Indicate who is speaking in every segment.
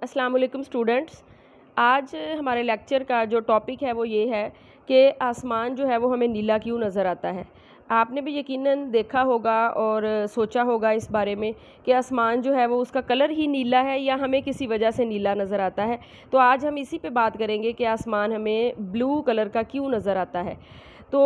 Speaker 1: अस्सलाम वालेकुम स्टूडेंट्स। आज हमारे लेक्चर का जो टॉपिक है वो ये है कि आसमान जो है वो हमें नीला क्यों नज़र आता है। आपने भी यकीनन देखा होगा और सोचा होगा इस बारे में कि आसमान जो है वो उसका कलर ही नीला है या हमें किसी वजह से नीला नज़र आता है। तो आज हम इसी पे बात करेंगे कि आसमान हमें ब्लू कलर का क्यों नज़र आता है। तो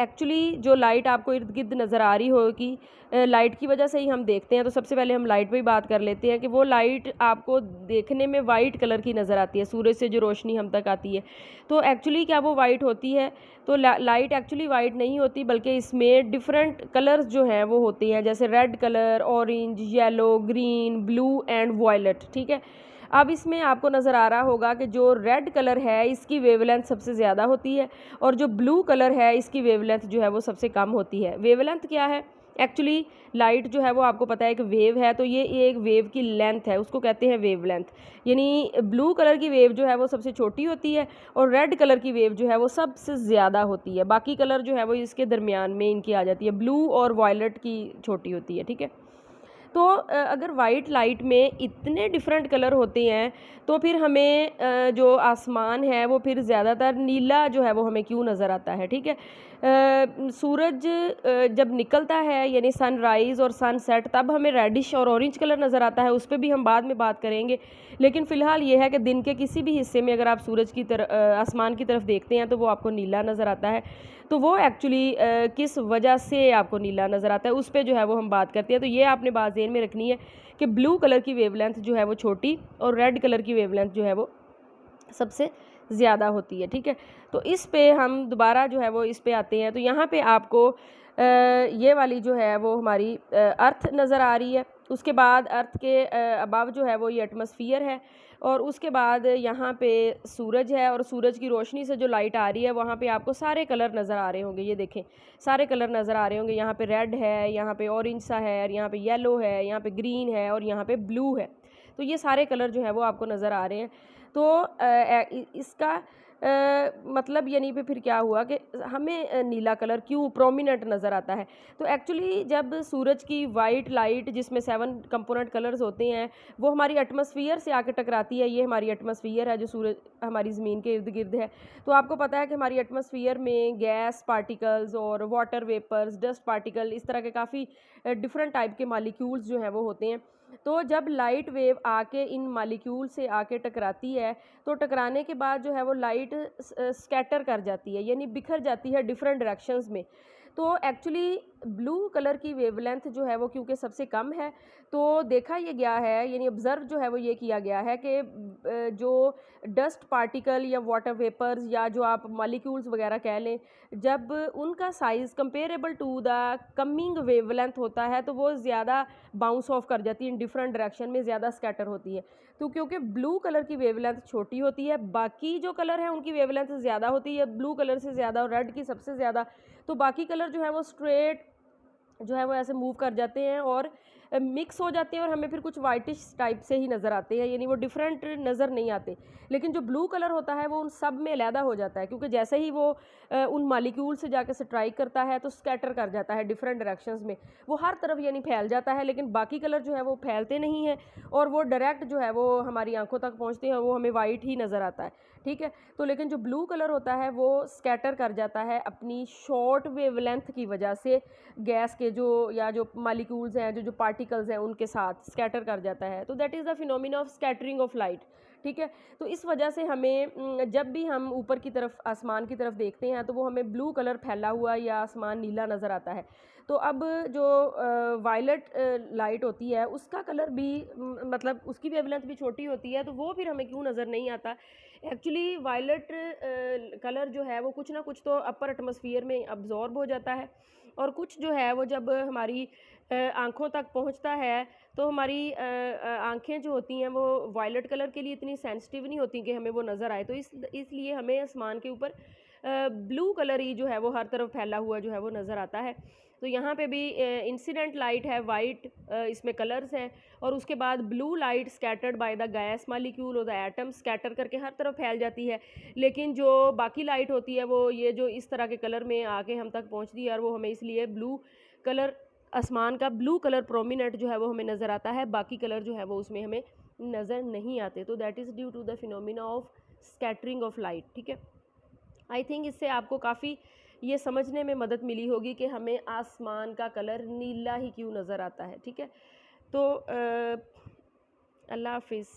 Speaker 1: एक्चुअली जो लाइट आपको इर्द गिर्द नज़र आ रही होगी, लाइट की वजह से ही हम देखते हैं। तो सबसे पहले हम लाइट पे ही बात कर लेते हैं कि वो लाइट आपको देखने में वाइट कलर की नज़र आती है, सूरज से जो रोशनी हम तक आती है। तो एक्चुअली क्या वो वाइट होती है? तो लाइट एक्चुअली वाइट नहीं होती, बल्कि इसमें डिफरेंट कलर्स जो हैं वो होते हैं, जैसे red colour, orange, yellow, green, blue and violet. ठीक है। अब इसमें आपको नज़र आ रहा होगा कि जो रेड कलर है इसकी वेवलेंथ सबसे ज़्यादा होती है और जो ब्लू कलर है इसकी वेवलेंथ जो है वो सबसे कम होती है। वेवलेंथ क्या है? एक्चुअली लाइट जो है वो आपको पता है कि वेव है, तो ये एक वेव की लेंथ है, उसको कहते हैं वेवलेंथ। यानी ब्लू कलर की वेव जो है वो सबसे छोटी होती है और रेड कलर की वेव जो है वो सबसे ज़्यादा होती है। बाकी कलर जो है वो इसके दरमियान में इनकी आ जाती है, ब्लू और वायलेट की छोटी होती है। ठीक है। तो अगर वाइट लाइट में इतने डिफरेंट कलर होते हैं तो फिर हमें जो आसमान है वो फिर ज़्यादातर नीला जो है वो हमें क्यों नज़र आता है। ठीक है। सूरज जब निकलता है यानी सनराइज़ और सनसेट, तब हमें रेडिश और ऑरेंज कलर नज़र आता है, उस पर भी हम बाद में बात करेंगे। लेकिन फ़िलहाल ये है कि दिन के किसी भी हिस्से में अगर आप सूरज की तरफ आसमान की तरफ देखते हैं तो वो आपको नीला नज़र आता है। तो वो एक्चुअली किस वजह से आपको नीला नज़र आता है उस पर जो है वो हम बात करते हैं। तो ये आपने बात ज़हन में रखनी है कि ब्लू कलर की वेवलेंथ जो है वो छोटी और रेड कलर की वेवलेंथ जो है वो सबसे ज़्यादा होती है। ठीक है। तो इस पे हम दोबारा जो है वो इस पे आते हैं। तो यहाँ पे आपको ये वाली जो है वो हमारी अर्थ नज़र आ रही है। उसके बाद अर्थ के अबव जो है वो ये एटमॉस्फेयर है और उसके बाद यहाँ पे सूरज है और सूरज की रोशनी से जो लाइट आ रही है वहाँ पे आपको सारे कलर नज़र आ रहे होंगे। ये देखें, सारे कलर नज़र आ रहे होंगे। यहाँ पे रेड है, यहाँ पे ऑरेंज सा है, यहाँ पे येलो है, यहाँ पे ग्रीन है और यहाँ पे ब्लू है। तो ये सारे कलर जो है वो आपको नज़र आ रहे हैं। तो इसका मतलब यानी पे फिर क्या हुआ कि हमें नीला कलर क्यों प्रोमिनेंट नज़र आता है। तो एक्चुअली जब सूरज की वाइट लाइट जिसमें 7 कंपोनेंट कलर्स होते हैं वो हमारी एटमॉस्फेयर से आके टकराती है। ये हमारी एटमॉस्फेयर है जो सूरज हमारी ज़मीन के इर्द गिर्द है। तो आपको पता है कि हमारी एटमॉस्फेयर में गैस पार्टिकल्स और वाटर वेपर्स, डस्ट पार्टिकल, इस तरह के काफ़ी डिफरेंट टाइप के मालिक्यूल्स जो हैं वो होते हैं। तो जब लाइट वेव आके इन मालिक्यूल से आके टकराती है तो टकराने के बाद जो है वो लाइट स्कैटर कर जाती है, यानी बिखर जाती है डिफरेंट डायरेक्शंस में। तो एक्चुअली ब्लू कलर की वेवलेंथ जो है वो क्योंकि सबसे कम है, तो देखा ये गया है, यानी ऑब्ज़र्व जो है वो ये किया गया है कि जो डस्ट पार्टिकल या वाटर वेपर्स या जो आप मॉलिक्यूल्स वगैरह कह लें, जब उनका size comparable to the coming wavelength होता है तो वो ज़्यादा बाउंस ऑफ कर जाती है, इन डिफरेंट डायरेक्शन में ज़्यादा स्कैटर होती है। तो क्योंकि ब्लू कलर की वेवलेंथ छोटी होती है, बाकी जो कलर है उनकी वेवलेंथ ज़्यादा होती है, ब्लू कलर से ज़्यादा और रेड की सबसे ज़्यादा। तो बाकी कलर जो है वो स्ट्रेट जो है वो ऐसे मूव कर जाते हैं और मिक्स हो जाते हैं और हमें फिर कुछ वाइटिश टाइप से ही नज़र आते हैं, यानी वो डिफरेंट नज़र नहीं आते। लेकिन जो ब्लू कलर होता है वो उन सब में अलहदा हो जाता है, क्योंकि जैसे ही वो उन मालिक्यूल से जाकर स्ट्राइक करता है तो स्कैटर कर जाता है डिफरेंट डायरेक्शंस में, वो हर तरफ यानी फैल जाता है। लेकिन बाकी कलर जो है वो फैलते नहीं हैं और वो डायरेक्ट जो है वो हमारी आंखों तक पहुँचते हैं, वो हमें वाइट ही नज़र आता है। ठीक है। तो लेकिन जो ब्लू कलर होता है वो स्कैटर कर जाता है अपनी शॉर्ट वेवलेंथ की वजह से, गैस के जो या जो मालिक्यूल्स हैं, जो जो पार्टिकल्स हैं उनके साथ स्कैटर कर जाता है। तो that is the phenomena of scattering of light. ठीक है। तो इस वजह से हमें जब भी हम ऊपर की तरफ आसमान की तरफ देखते हैं तो वो हमें ब्लू कलर फैला हुआ या आसमान नीला नज़र आता है। तो अब जो वायलेट लाइट होती है उसका कलर भी मतलब उसकी वेवलेंथ भी छोटी होती है, तो वो फिर हमें क्यों नज़र नहीं आता। एक्चुअली वायलेट कलर जो है वो कुछ ना कुछ तो अपर एटमॉस्फेयर में अब्जॉर्ब हो जाता है और कुछ जो है वो जब हमारी आँखों तक पहुँचता है तो हमारी आँखें जो होती हैं वो वायलेट कलर के लिए इतनी सेंसिटिव नहीं होती कि हमें वो नज़र आए। तो इसलिए हमें आसमान के ऊपर ब्लू कलर ही जो है वो हर तरफ फैला हुआ जो है वो नज़र आता है। तो यहाँ पे भी इंसिडेंट लाइट है वाइट, इसमें कलर्स हैं और उसके बाद blue light scattered by the gas molecule और द एटम, स्कैटर करके हर तरफ फैल जाती है। लेकिन जो बाकी लाइट होती है वो ये जो इस तरह के कलर में आके हम तक पहुँचती है और वो हमें इसलिए ब्लू कलर, आसमान का ब्लू कलर प्रोमिनेंट जो है वो हमें नज़र आता है, बाकी कलर जो है वो उसमें हमें नज़र नहीं आते, तो that is due to the phenomena of scattering of light. ठीक है, आई थिंक इससे आपको काफ़ी ये समझने में मदद मिली होगी कि हमें आसमान का कलर नीला ही क्यों नज़र आता है। ठीक है, तो अल्लाह हाफिज़।